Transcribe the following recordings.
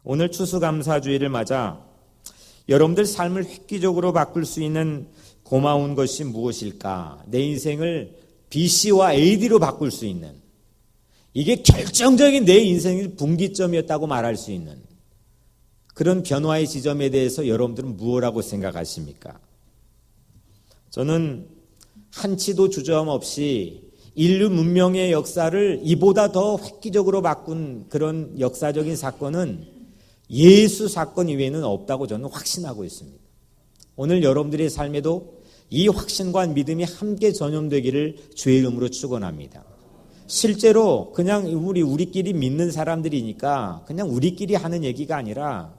오늘 추수감사주의를 맞아 여러분들 삶을 획기적으로 바꿀 수 있는 고마운 것이 무엇일까? 내 인생을 BC와 AD로 바꿀 수 있는, 이게 결정적인 내 인생의 분기점이었다고 말할 수 있는 그런 변화의 지점에 대해서 여러분들은 무엇이라고 생각하십니까? 저는 한치도 주저함 없이 인류 문명의 역사를 이보다 더 획기적으로 바꾼 그런 역사적인 사건은 예수 사건 이외에는 없다고 저는 확신하고 있습니다. 오늘 여러분들의 삶에도 이 확신과 믿음이 함께 전염되기를 주의 이름으로 축원합니다. 실제로 그냥 우리끼리 믿는 사람들이니까 그냥 우리끼리 하는 얘기가 아니라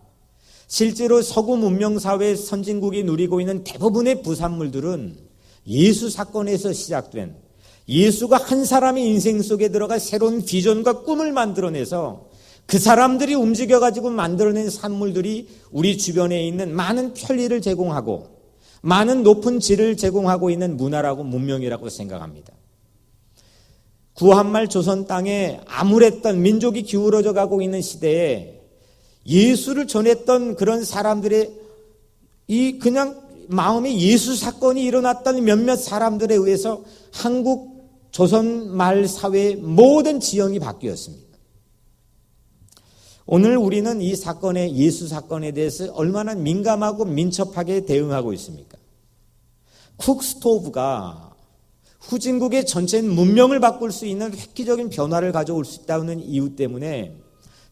실제로 서구 문명사회 선진국이 누리고 있는 대부분의 부산물들은 예수 사건에서 시작된, 예수가 한 사람의 인생 속에 들어가 새로운 비전과 꿈을 만들어내서 그 사람들이 움직여가지고 만들어낸 산물들이 우리 주변에 있는 많은 편리를 제공하고 많은 높은 질을 제공하고 있는 문화라고 문명이라고 생각합니다. 구한말 조선 땅에 암울했던 민족이 기울어져 가고 있는 시대에 예수를 전했던 그런 사람들의 이 그냥 마음에 예수 사건이 일어났던 몇몇 사람들에 의해서 한국 조선 말 사회의 모든 지형이 바뀌었습니다. 오늘 우리는 이 사건에, 예수 사건에 대해서 얼마나 민감하고 민첩하게 대응하고 있습니까? 쿡스토브가 후진국의 전체 문명을 바꿀 수 있는 획기적인 변화를 가져올 수 있다는 이유 때문에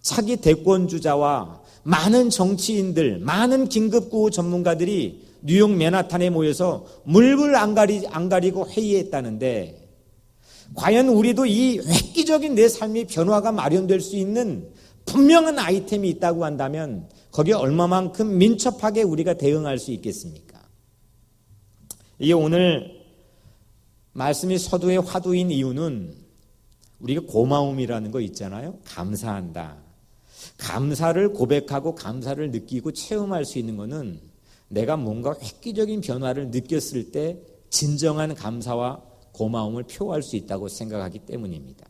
차기 대권주자와 많은 정치인들, 많은 긴급구호 전문가들이 뉴욕 맨하탄에 모여서 물불 안 가리고 회의했다는데, 과연 우리도 이 획기적인 내 삶의 변화가 마련될 수 있는 분명한 아이템이 있다고 한다면 거기에 얼마만큼 민첩하게 우리가 대응할 수 있겠습니까? 이게 오늘 말씀이 서두의 화두인 이유는 우리가 고마움이라는 거 있잖아요. 감사한다. 감사를 고백하고 감사를 느끼고 체험할 수 있는 것은 내가 뭔가 획기적인 변화를 느꼈을 때 진정한 감사와 고마움을 표할 수 있다고 생각하기 때문입니다.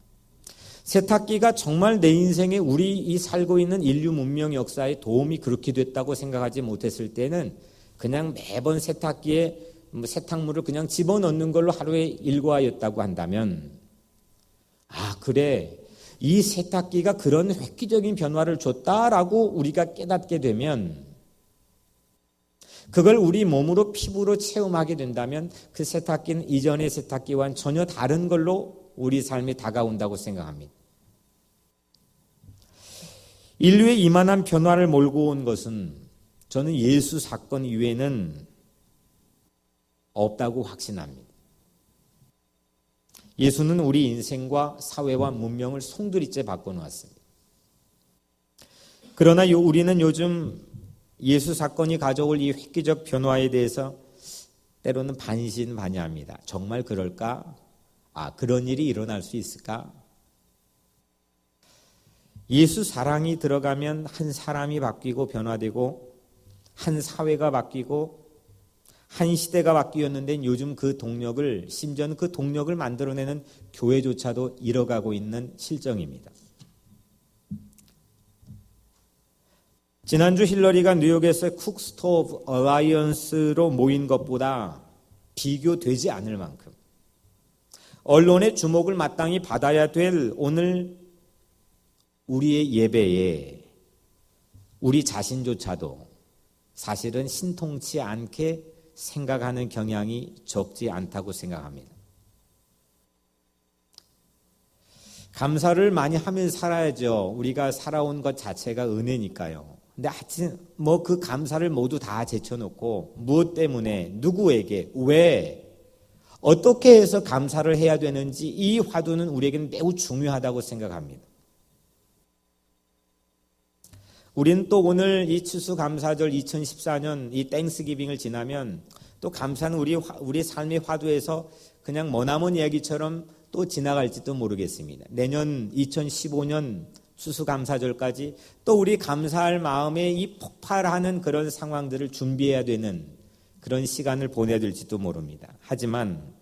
세탁기가 정말 내 인생에 우리 이 살고 있는 인류 문명 역사에 도움이 그렇게 됐다고 생각하지 못했을 때는 그냥 매번 세탁기에 세탁물을 그냥 집어넣는 걸로 하루에 일과였다고 한다면, 아 그래, 이 세탁기가 그런 획기적인 변화를 줬다라고 우리가 깨닫게 되면, 그걸 우리 몸으로 피부로 체험하게 된다면 그 세탁기는 이전의 세탁기와는 전혀 다른 걸로 우리 삶이 다가온다고 생각합니다. 인류의 이만한 변화를 몰고 온 것은 저는 예수 사건 이외에는 없다고 확신합니다. 예수는 우리 인생과 사회와 문명을 송두리째 바꿔놓았습니다. 그러나 우리는 요즘 예수 사건이 가져올 이 획기적 변화에 대해서 때로는 반신반의합니다. 정말 그럴까? 그런 일이 일어날 수 있을까? 예수 사랑이 들어가면 한 사람이 바뀌고 변화되고 한 사회가 바뀌고 한 시대가 바뀌었는데 요즘 그 동력을, 심지어는 그 동력을 만들어내는 교회조차도 잃어가고 있는 실정입니다. 지난주 힐러리가 뉴욕에서 쿡스토브 어라이언스로 모인 것보다 비교되지 않을 만큼 언론의 주목을 마땅히 받아야 될 오늘 우리의 예배에 우리 자신조차도 사실은 신통치 않게 생각하는 경향이 적지 않다고 생각합니다. 감사를 많이 하면서 살아야죠. 우리가 살아온 것 자체가 은혜니까요. 근데 하여튼 그 감사를 모두 다 제쳐놓고 무엇 때문에, 누구에게, 왜, 어떻게 해서 감사를 해야 되는지 이 화두는 우리에게는 매우 중요하다고 생각합니다. 우리는 또 오늘 이 추수감사절 2014년 이 땡스기빙을 지나면 또 감사는 우리 삶의 화두에서 그냥 머나먼 이야기처럼 또 지나갈지도 모르겠습니다. 내년 2015년 추수감사절까지 또 우리 감사할 마음에 이 폭발하는 그런 상황들을 준비해야 되는 그런 시간을 보내야 될지도 모릅니다. 하지만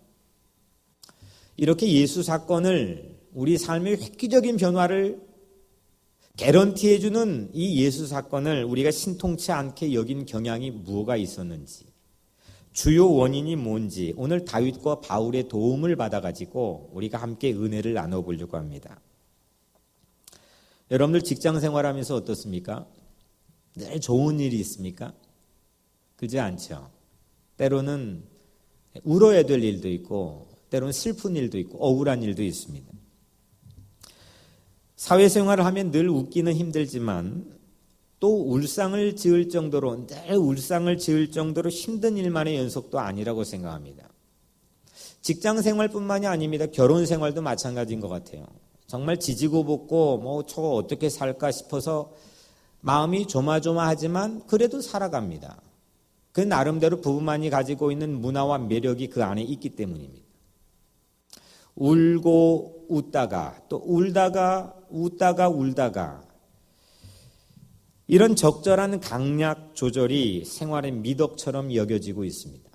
이렇게 예수 사건을 우리 삶의 획기적인 변화를 개런티해주는 이 예수 사건을 우리가 신통치 않게 여긴 경향이 뭐가 있었는지, 주요 원인이 뭔지 오늘 다윗과 바울의 도움을 받아가지고 우리가 함께 은혜를 나눠보려고 합니다. 여러분들 직장 생활하면서 어떻습니까? 늘 좋은 일이 있습니까? 그렇지 않죠. 때로는 울어야 될 일도 있고 때로는 슬픈 일도 있고 억울한 일도 있습니다. 사회생활을 하면 늘 웃기는 힘들지만 또 울상을 지을 정도로 늘 울상을 지을 정도로 힘든 일만의 연속도 아니라고 생각합니다. 직장 생활뿐만이 아닙니다. 결혼 생활도 마찬가지인 것 같아요. 정말 지지고 볶고 저거 어떻게 살까 싶어서 마음이 조마조마하지만 그래도 살아갑니다. 그 나름대로 부부만이 가지고 있는 문화와 매력이 그 안에 있기 때문입니다. 울고 웃다가 또 울다가 웃다가 울다가 이런 적절한 강약 조절이 생활의 미덕처럼 여겨지고 있습니다.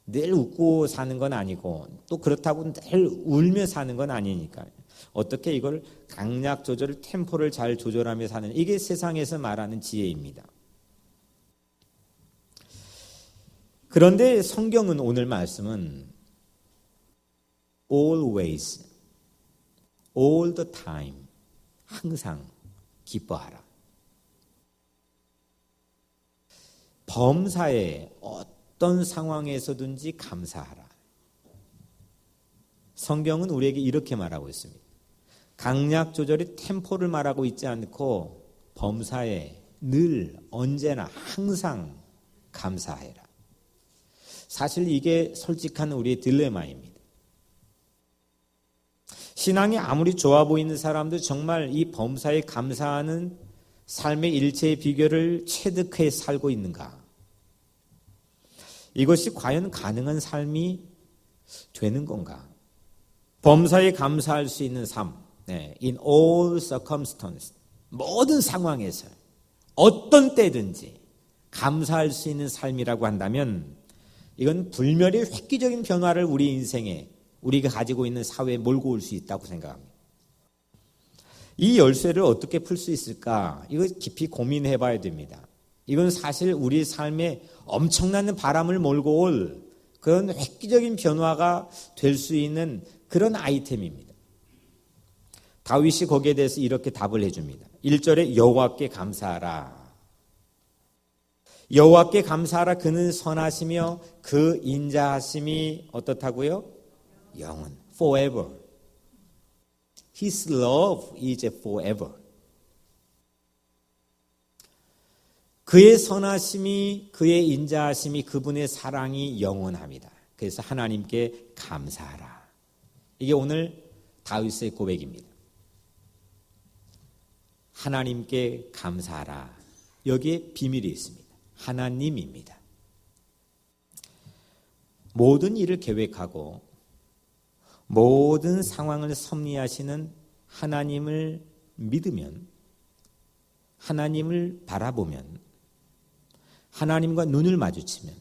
늘 웃고 사는 건 아니고 또 그렇다고 늘 울며 사는 건 아니니까요. 어떻게 이걸 강약 조절, 템포를 잘 조절하며 사는 이게 세상에서 말하는 지혜입니다. 그런데 성경은 오늘 말씀은 always, all the time, 항상 기뻐하라. 범사에 어떤 상황에서든지 감사하라. 성경은 우리에게 이렇게 말하고 있습니다. 강약 조절이 템포를 말하고 있지 않고 범사에 늘 언제나 항상 감사해라. 사실 이게 솔직한 우리의 딜레마입니다. 신앙이 아무리 좋아 보이는 사람도 정말 이 범사에 감사하는 삶의 일체의 비결을 체득해 살고 있는가? 이것이 과연 가능한 삶이 되는 건가? 범사에 감사할 수 있는 삶, in all circumstances, 모든 상황에서 어떤 때든지 감사할 수 있는 삶이라고 한다면 이건 불멸의 획기적인 변화를 우리 인생에 우리가 가지고 있는 사회에 몰고 올 수 있다고 생각합니다. 이 열쇠를 어떻게 풀 수 있을까? 이거 깊이 고민해 봐야 됩니다. 이건 사실 우리 삶에 엄청난 바람을 몰고 올 그런 획기적인 변화가 될 수 있는 그런 아이템입니다. 다윗이 거기에 대해서 이렇게 답을 해줍니다. 1절에 여호와께 감사하라. 여호와께 감사하라. 그는 선하시며 그 인자하심이 어떻다고요? 영원, forever. His love is forever. 그의 선하심이, 그의 인자하심이, 그분의 사랑이 영원합니다. 그래서 하나님께 감사하라. 이게 오늘 다윗의 고백입니다. 하나님께 감사하라. 여기에 비밀이 있습니다. 하나님입니다. 모든 일을 계획하고 모든 상황을 섭리하시는 하나님을 믿으면, 하나님을 바라보면, 하나님과 눈을 마주치면,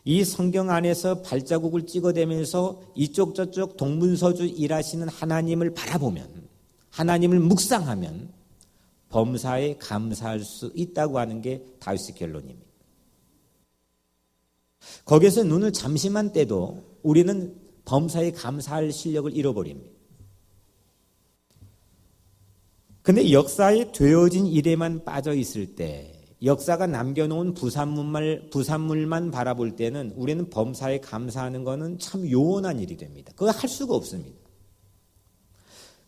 이 성경 안에서 발자국을 찍어대면서 이쪽 저쪽 동문서주 일하시는 하나님을 바라보면, 하나님을 묵상하면 범사에 감사할 수 있다고 하는 게 다윗의 결론입니다. 거기에서 눈을 잠시만 떼도 우리는 범사에 감사할 실력을 잃어버립니다. 근데 역사에 되어진 일에만 빠져 있을 때, 역사가 남겨놓은 부산물만 바라볼 때는 우리는 범사에 감사하는 것은 참 요원한 일이 됩니다. 그거 할 수가 없습니다.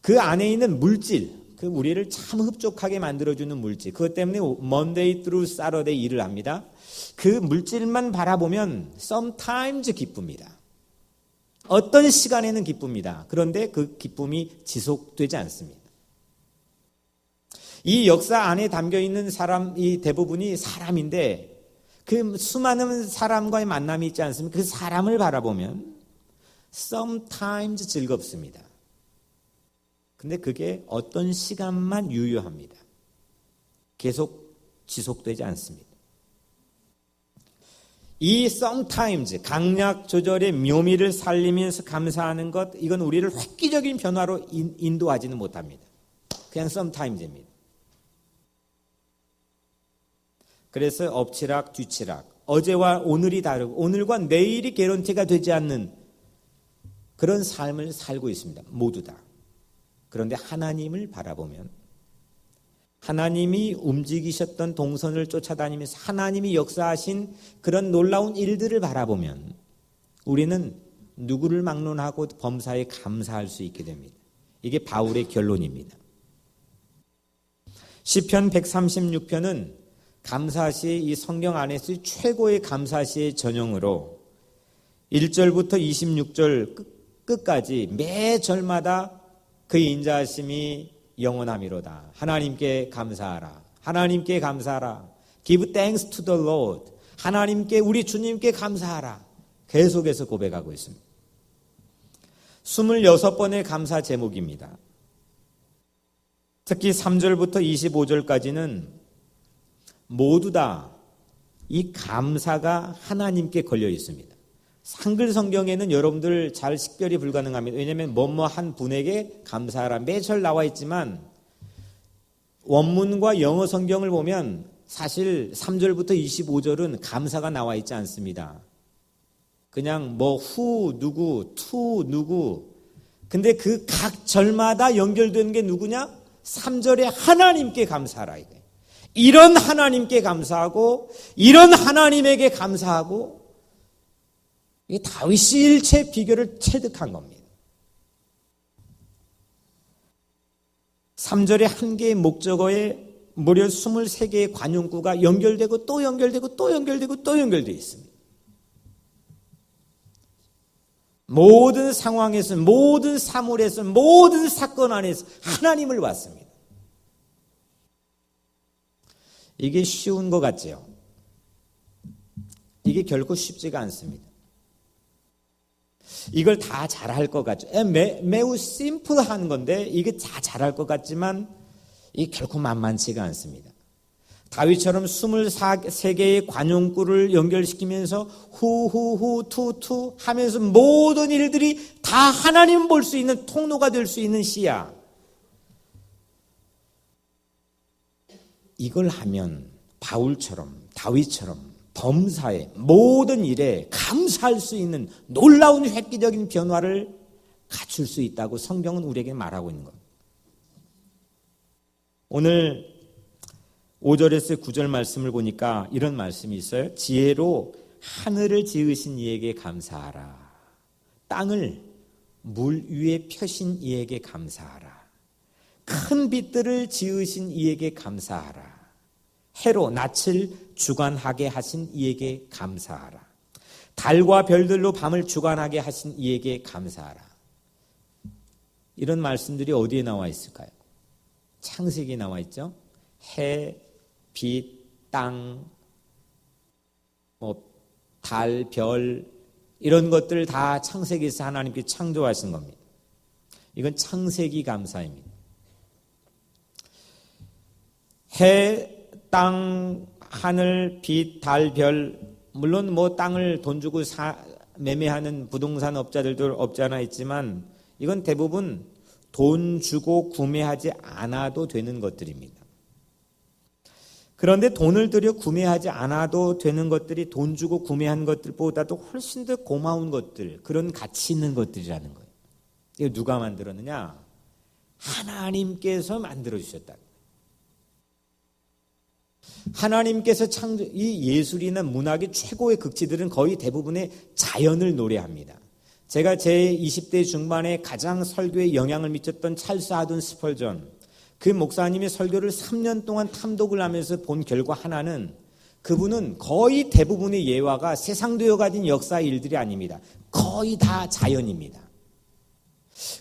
그 안에 있는 물질, 그 우리를 참 흡족하게 만들어주는 물질, 그것 때문에 Monday through Saturday 일을 합니다. 그 물질만 바라보면 sometimes 기쁩니다. 어떤 시간에는 기쁩니다. 그런데 그 기쁨이 지속되지 않습니다. 이 역사 안에 담겨있는 사람이 대부분이 사람인데 그 수많은 사람과의 만남이 있지 않습니까? 그 사람을 바라보면 sometimes 즐겁습니다. 근데 그게 어떤 시간만 유효합니다. 계속 지속되지 않습니다. 이 sometimes 강약 조절의 묘미를 살리면서 감사하는 것, 이건 우리를 획기적인 변화로 인도하지는 못합니다. 그냥 sometimes입니다. 그래서 엎치락 뒤치락, 어제와 오늘이 다르고 오늘과 내일이 개런티가 되지 않는 그런 삶을 살고 있습니다. 모두 다. 그런데 하나님을 바라보면, 하나님이 움직이셨던 동선을 쫓아다니면서 하나님이 역사하신 그런 놀라운 일들을 바라보면 우리는 누구를 막론하고 범사에 감사할 수 있게 됩니다. 이게 바울의 결론입니다. 시편 136편은 감사시의 이 성경 안에서의 최고의 감사시의 전형으로 1절부터 26절 끝까지 매 절마다 그의 인자하심이 영원함이로다. 하나님께 감사하라. 하나님께 감사하라. Give thanks to the Lord. 하나님께, 우리 주님께 감사하라. 계속해서 고백하고 있습니다. 26번의 감사 제목입니다. 특히 3절부터 25절까지는 모두 다 이 감사가 하나님께 걸려 있습니다. 한글 성경에는 여러분들 잘 식별이 불가능합니다. 왜냐하면 뭐뭐 한 분에게 감사하라 매절 나와 있지만 원문과 영어 성경을 보면 사실 3절부터 25절은 감사가 나와 있지 않습니다. 그냥 뭐 who 누구, to 누구. 근데 그 각 절마다 연결되는 게 누구냐? 3절에 하나님께 감사하라 이거예요. 이런 하나님께 감사하고 이런 하나님에게 감사하고, 이 다윗이 일체 비결을 체득한 겁니다. 3절에 한 개의 목적어에 무려 23개의 관용구가 연결되고 또 연결되고 또 연결되고 또 연결되어 있습니다. 모든 상황에서, 모든 사물에서, 모든 사건 안에서 하나님을 봤습니다. 이게 쉬운 것 같죠? 이게 결코 쉽지가 않습니다. 이걸 다 잘할 것 같죠? 매우 심플한 건데 이게 다 잘할 것 같지만 이게 결코 만만치가 않습니다. 다윗처럼 23개의 관용구를 연결시키면서 후후후 투투 하면서 모든 일들이 다 하나님 볼 수 있는 통로가 될 수 있는 시야. 이걸 하면 바울처럼 다윗처럼 범사의 모든 일에 감사할 수 있는 놀라운 획기적인 변화를 갖출 수 있다고 성경은 우리에게 말하고 있는 겁니다. 오늘 5절에서 9절 말씀을 보니까 이런 말씀이 있어요. 지혜로 하늘을 지으신 이에게 감사하라. 땅을 물 위에 펴신 이에게 감사하라. 큰 빛들을 지으신 이에게 감사하라. 해로 낯을 주관하게 하신 이에게 감사하라. 달과 별들로 밤을 주관하게 하신 이에게 감사하라. 이런 말씀들이 어디에 나와 있을까요? 창세기에 나와 있죠. 해, 빛, 땅, 달, 별 이런 것들 다 창세기에서 하나님께 창조하신 겁니다. 이건 창세기 감사입니다. 해, 땅, 하늘, 빛, 달, 별, 물론 땅을 돈 주고 매매하는 부동산 업자들도 없지 않아 있지만 이건 대부분 돈 주고 구매하지 않아도 되는 것들입니다. 그런데 돈을 들여 구매하지 않아도 되는 것들이 돈 주고 구매한 것들보다도 훨씬 더 고마운 것들, 그런 가치 있는 것들이라는 거예요. 이거 누가 만들었느냐? 하나님께서 만들어 주셨다. 하나님께서 이 예술이나 문학의 최고의 극치들은 거의 대부분의 자연을 노래합니다. 제가 제 20대 중반에 가장 설교에 영향을 미쳤던 찰스 하든 스펄전, 그 목사님의 설교를 3년 동안 탐독을 하면서 본 결과 하나는, 그분은 거의 대부분의 예화가 세상되어 가진 역사 일들이 아닙니다. 거의 다 자연입니다.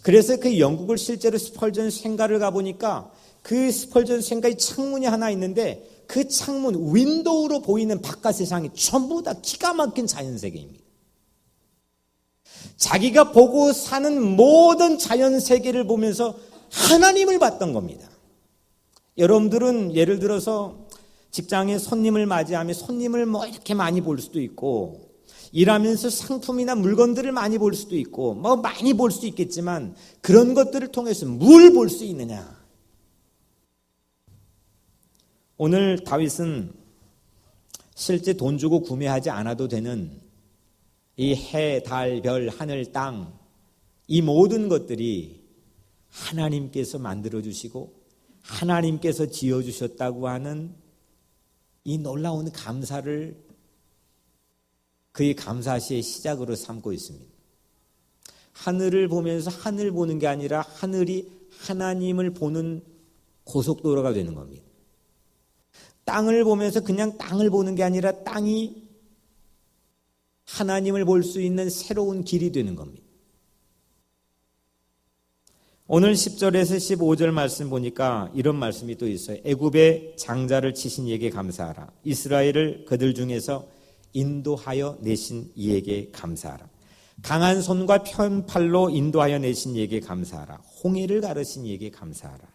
그래서 그 영국을 실제로 스펄전 생가를 가보니까 그 스펄전 생가의 창문이 하나 있는데 그 창문 윈도우로 보이는 바깥 세상이 전부 다 기가 막힌 자연세계입니다. 자기가 보고 사는 모든 자연세계를 보면서 하나님을 봤던 겁니다. 여러분들은 예를 들어서 직장에 손님을 맞이하면 손님을 이렇게 많이 볼 수도 있고, 일하면서 상품이나 물건들을 많이 볼 수도 있고 많이 볼 수 있겠지만 그런 것들을 통해서 뭘 볼 수 있느냐? 오늘 다윗은 실제 돈 주고 구매하지 않아도 되는 이 해, 달, 별, 하늘, 땅, 이 모든 것들이 하나님께서 만들어주시고 하나님께서 지어주셨다고 하는 이 놀라운 감사를 그의 감사시의 시작으로 삼고 있습니다. 하늘을 보면서 하늘 보는 게 아니라 하늘이 하나님을 보는 고속도로가 되는 겁니다. 땅을 보면서 그냥 땅을 보는 게 아니라 땅이 하나님을 볼 수 있는 새로운 길이 되는 겁니다. 오늘 10절에서 15절 말씀 보니까 이런 말씀이 또 있어요. 애굽의 장자를 치신 이에게 감사하라. 이스라엘을 그들 중에서 인도하여 내신 이에게 감사하라. 강한 손과 편 팔로 인도하여 내신 이에게 감사하라. 홍해를 가르신 이에게 감사하라.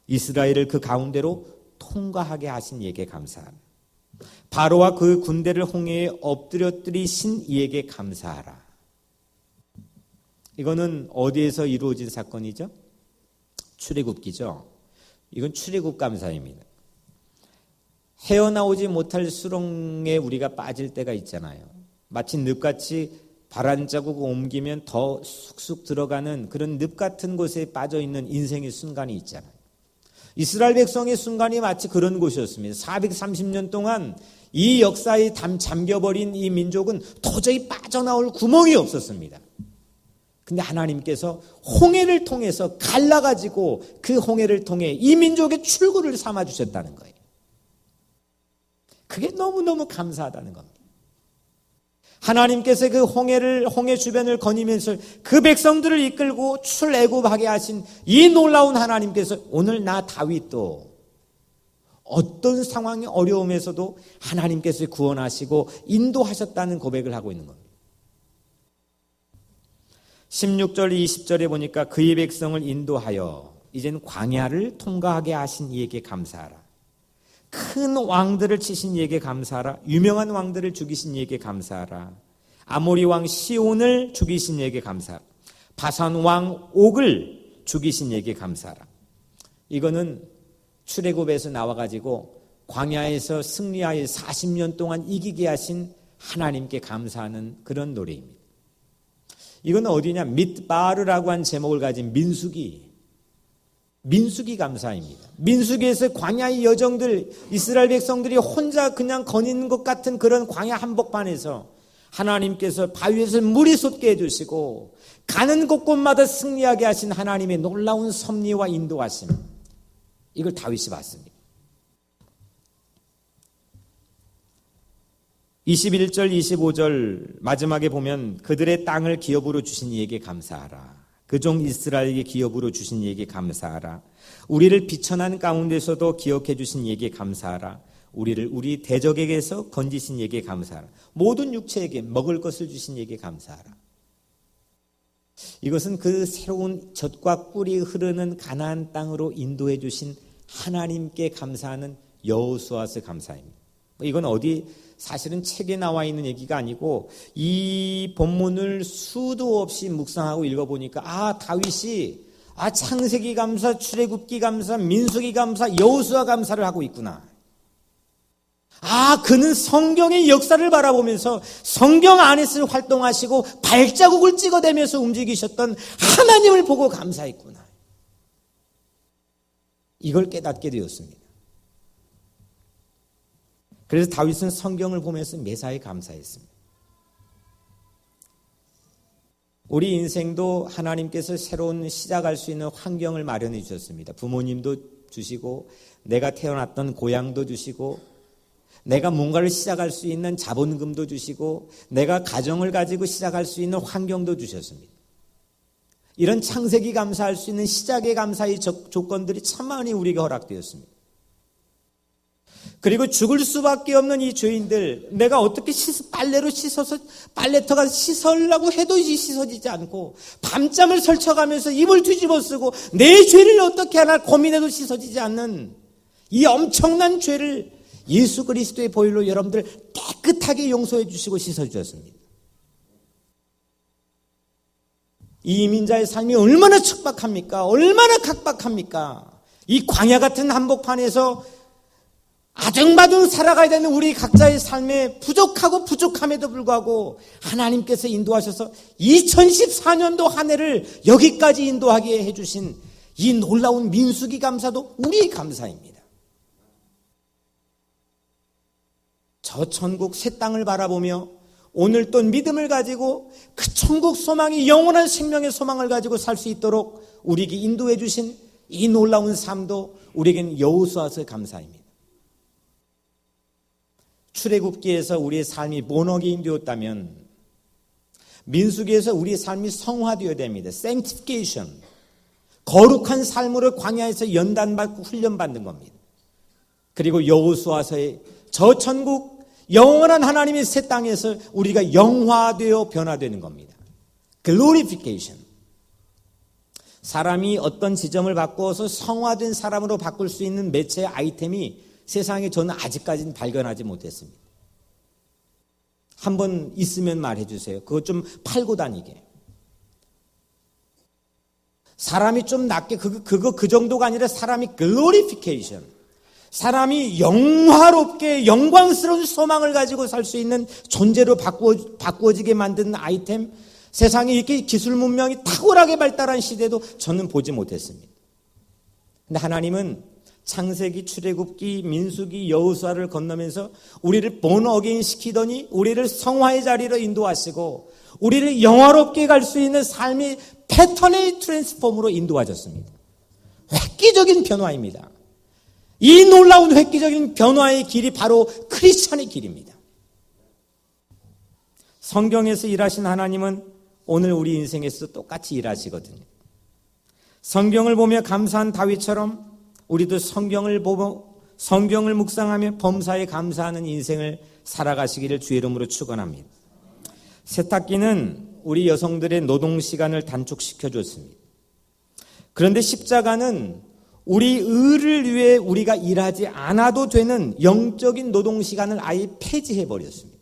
이스라엘을 그 가운데로 통과하게 하신 이에게 감사하라. 바로와 그 군대를 홍해에 엎드려뜨리신 이에게 감사하라. 이거는 어디에서 이루어진 사건이죠? 출애굽기죠. 이건 출애굽 감사입니다. 헤어나오지 못할 수렁에 우리가 빠질 때가 있잖아요. 마치 늪같이 발 한 자국 옮기면 더 쑥쑥 들어가는 그런 늪 같은 곳에 빠져있는 인생의 순간이 있잖아요. 이스라엘 백성의 순간이 마치 그런 곳이었습니다. 430년 동안 이 역사에 잠겨버린 이 민족은 도저히 빠져나올 구멍이 없었습니다. 근데 하나님께서 홍해를 통해서 갈라가지고 그 홍해를 통해 이 민족의 출구를 삼아주셨다는 거예요. 그게 너무너무 감사하다는 겁니다. 하나님께서 그 홍해 주변을 거니면서 그 백성들을 이끌고 출애굽하게 하신 이 놀라운 하나님께서 오늘 나 다윗도 어떤 상황의 어려움에서도 하나님께서 구원하시고 인도하셨다는 고백을 하고 있는 겁니다. 16절 20절에 보니까 그의 백성을 인도하여 이젠 광야를 통과하게 하신 이에게 감사하라. 큰 왕들을 치신 이에게 감사하라. 유명한 왕들을 죽이신 이에게 감사하라. 아모리 왕 시온을 죽이신 이에게 감사하라. 바산 왕 옥을 죽이신 이에게 감사하라. 이거는 출애굽에서 나와가지고 광야에서 승리하여 40년 동안 이기게 하신 하나님께 감사하는 그런 노래입니다. 이건 어디냐? mid바르라고 한 제목을 가진 민수기 감사입니다. 민수기에서 광야의 여정들, 이스라엘 백성들이 혼자 그냥 거니는 것 같은 그런 광야 한복판에서 하나님께서 바위에서 물이 솟게 해주시고 가는 곳곳마다 승리하게 하신 하나님의 놀라운 섭리와 인도하심, 이걸 다윗이 봤습니다. 21절 25절 마지막에 보면 그들의 땅을 기업으로 주신 이에게 감사하라. 그 종 이스라엘에게 기업으로 주신 이에게 감사하라. 우리를 비천한 가운데서도 기억해 주신 이에게 감사하라. 우리를 우리 대적에게서 건지신 이에게 감사하라. 모든 육체에게 먹을 것을 주신 이에게 감사하라. 이것은 그 새로운 젖과 꿀이 흐르는 가나안 땅으로 인도해 주신 하나님께 감사하는 여호수아서 감사입니다. 이건 어디 사실은 책에 나와 있는 얘기가 아니고 이 본문을 수도 없이 묵상하고 읽어보니까 다윗이 창세기 감사, 출애굽기 감사, 민수기 감사, 여호수아 감사를 하고 있구나. 그는 성경의 역사를 바라보면서 성경 안에서 활동하시고 발자국을 찍어대면서 움직이셨던 하나님을 보고 감사했구나. 이걸 깨닫게 되었습니다. 그래서 다윗은 성경을 보면서 매사에 감사했습니다. 우리 인생도 하나님께서 새로운 시작할 수 있는 환경을 마련해 주셨습니다. 부모님도 주시고 내가 태어났던 고향도 주시고 내가 뭔가를 시작할 수 있는 자본금도 주시고 내가 가정을 가지고 시작할 수 있는 환경도 주셨습니다. 이런 창세기 감사할 수 있는 시작의 감사의 조건들이 참 많이 우리에게 허락되었습니다. 그리고 죽을 수밖에 없는 이 죄인들, 내가 어떻게 빨래로 씻어서 빨래터가 씻으려고 해도 씻어지지 않고 밤잠을 설쳐가면서 입을 뒤집어 쓰고 내 죄를 어떻게 하나 고민해도 씻어지지 않는 이 엄청난 죄를 예수 그리스도의 보혈로 여러분들 깨끗하게 용서해 주시고 씻어 주셨습니다. 이 이민자의 삶이 얼마나 척박합니까? 얼마나 각박합니까? 이 광야 같은 한복판에서 아등바등 살아가야 되는 우리 각자의 삶에 부족하고 부족함에도 불구하고 하나님께서 인도하셔서 2014년도 한 해를 여기까지 인도하게 해주신 이 놀라운 민수기 감사도 우리의 감사입니다. 저 천국 새 땅을 바라보며 오늘 또 믿음을 가지고 그 천국 소망이 영원한 생명의 소망을 가지고 살 수 있도록 우리에게 인도해 주신 이 놀라운 삶도 우리에게는 여호수아서의 감사입니다. 출애굽기에서 우리의 삶이 본어게인 되었다면 민수기에서 우리의 삶이 성화되어야 됩니다. sanctification, 거룩한 삶으로 광야에서 연단받고 훈련받는 겁니다. 그리고 여호수아서의 저 천국 영원한 하나님의 새 땅에서 우리가 영화되어 변화되는 겁니다. glorification. 사람이 어떤 지점을 바꾸어서 성화된 사람으로 바꿀 수 있는 매체 아이템이 세상에 저는 아직까지는 발견하지 못했습니다. 한번 있으면 말해 주세요. 그거 좀 팔고 다니게. 사람이 좀 낫게 그 정도가 아니라 사람이 glorification. 사람이 영화롭게 영광스러운 소망을 가지고 살 수 있는 존재로 바꾸어지게 만드는 아이템, 세상에 이렇게 기술 문명이 탁월하게 발달한 시대도 저는 보지 못했습니다. 근데 하나님은 창세기, 출애굽기, 민수기, 여호수아를 건너면서 우리를 born again 시키더니 우리를 성화의 자리로 인도하시고 우리를 영화롭게 갈 수 있는 삶의 패턴의 트랜스폼으로 인도하셨습니다. 획기적인 변화입니다. 이 놀라운 획기적인 변화의 길이 바로 크리스천의 길입니다. 성경에서 일하신 하나님은 오늘 우리 인생에서 똑같이 일하시거든요. 성경을 보며 감사한 다윗처럼 우리도 성경을 보고 성경을 묵상하며 범사에 감사하는 인생을 살아가시기를 주의 이름으로 축원합니다. 세탁기는 우리 여성들의 노동 시간을 단축시켜 줬습니다. 그런데 십자가는 우리 의를 위해 우리가 일하지 않아도 되는 영적인 노동 시간을 아예 폐지해 버렸습니다.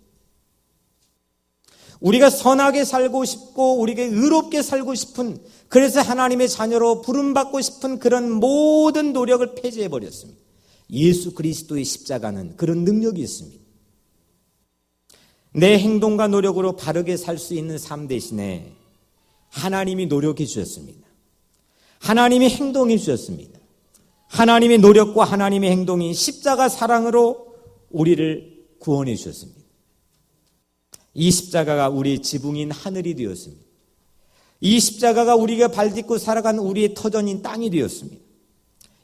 우리가 선하게 살고 싶고 우리가 의롭게 살고 싶은, 그래서 하나님의 자녀로 부름받고 싶은 그런 모든 노력을 폐지해 버렸습니다. 예수 그리스도의 십자가는 그런 능력이 있습니다. 내 행동과 노력으로 바르게 살 수 있는 삶 대신에 하나님이 노력해 주셨습니다. 하나님이 행동해 주셨습니다. 하나님의 노력과 하나님의 행동이 십자가 사랑으로 우리를 구원해 주셨습니다. 이 십자가가 우리의 지붕인 하늘이 되었습니다. 이 십자가가 우리가 발딛고 살아가는 우리의 터전인 땅이 되었습니다.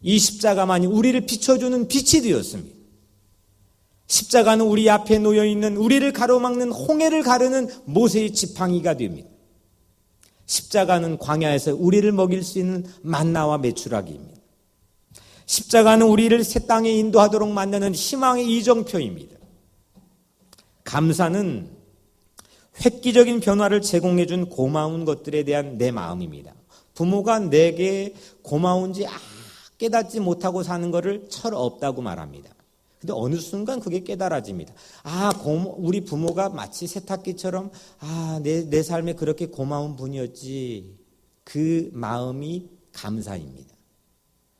이 십자가만이 우리를 비춰주는 빛이 되었습니다. 십자가는 우리 앞에 놓여있는 우리를 가로막는 홍해를 가르는 모세의 지팡이가 됩니다. 십자가는 광야에서 우리를 먹일 수 있는 만나와 메추라기입니다. 십자가는 우리를 새 땅에 인도하도록 만드는 희망의 이정표입니다. 감사는 획기적인 변화를 제공해 준 고마운 것들에 대한 내 마음입니다. 부모가 내게 고마운지 깨닫지 못하고 사는 것을 철 없다고 말합니다. 근데 어느 순간 그게 깨달아집니다. 우리 부모가 마치 세탁기처럼 내 삶에 그렇게 고마운 분이었지. 그 마음이 감사입니다.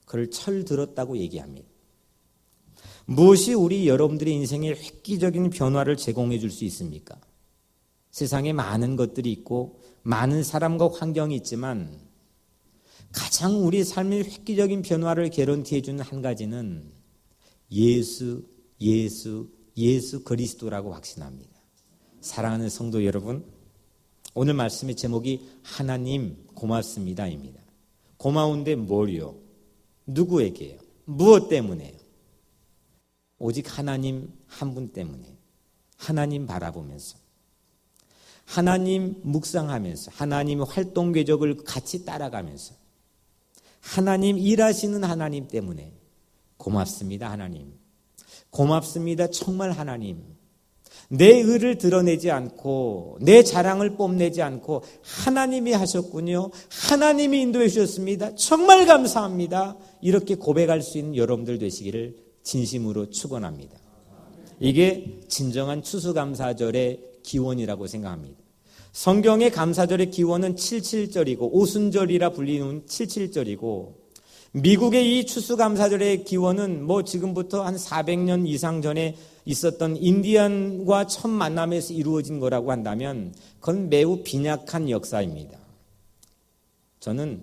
그걸 철 들었다고 얘기합니다. 무엇이 우리 여러분들의 인생에 획기적인 변화를 제공해 줄 수 있습니까? 세상에 많은 것들이 있고 많은 사람과 환경이 있지만 가장 우리 삶의 획기적인 변화를 개런티해 주는 한 가지는 예수 그리스도라고 확신합니다. 사랑하는 성도 여러분, 오늘 말씀의 제목이 하나님 고맙습니다입니다. 고마운데 뭘요? 누구에게요? 무엇 때문에요? 오직 하나님 한 분 때문에, 하나님 바라보면서, 하나님 묵상하면서, 하나님 활동 궤적을 같이 따라가면서, 하나님 일하시는 하나님 때문에 고맙습니다. 하나님 고맙습니다. 정말 하나님, 내 의를 드러내지 않고 내 자랑을 뽐내지 않고 하나님이 하셨군요. 하나님이 인도해 주셨습니다. 정말 감사합니다. 이렇게 고백할 수 있는 여러분들 되시기를 진심으로 축원합니다. 이게 진정한 추수감사절의 기원이라고 생각합니다. 성경의 감사절의 기원은 77절이고 오순절이라 불리는 77절이고 미국의 이 추수감사절의 기원은 뭐 지금부터 한 400년 이상 전에 있었던 인디언과 첫 만남에서 이루어진 거라고 한다면 그건 매우 빈약한 역사입니다. 저는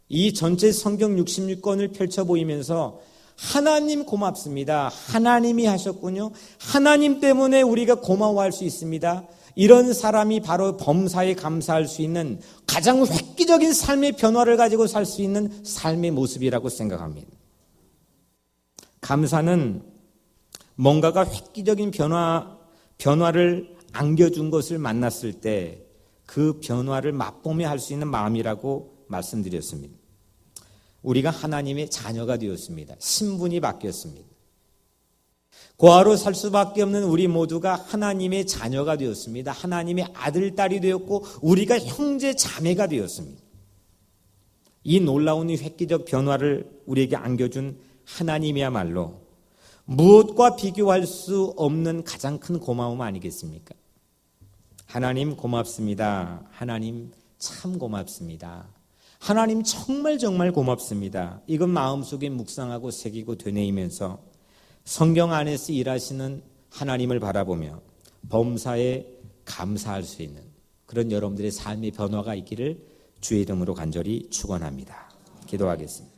이 전체 성경 66권을 펼쳐 보이면서 하나님 고맙습니다. 하나님이 하셨군요. 하나님 때문에 우리가 고마워할 수 있습니다. 이런 사람이 바로 범사에 감사할 수 있는 가장 획기적인 삶의 변화를 가지고 살 수 있는 삶의 모습이라고 생각합니다. 감사는 뭔가가 획기적인 변화를 안겨준 것을 만났을 때 그 변화를 맛보며 할 수 있는 마음이라고 말씀드렸습니다. 우리가 하나님의 자녀가 되었습니다. 신분이 바뀌었습니다. 고아로 살 수밖에 없는 우리 모두가 하나님의 자녀가 되었습니다. 하나님의 아들, 딸이 되었고 우리가 형제, 자매가 되었습니다. 이 놀라운 획기적 변화를 우리에게 안겨준 하나님이야말로 무엇과 비교할 수 없는 가장 큰 고마움 아니겠습니까? 하나님 고맙습니다. 하나님 참 고맙습니다. 하나님 정말 고맙습니다. 이건 마음속에 묵상하고 새기고 되뇌이면서 성경 안에서 일하시는 하나님을 바라보며 범사에 감사할 수 있는 그런 여러분들의 삶의 변화가 있기를 주의 이름으로 간절히 축원합니다. 기도하겠습니다.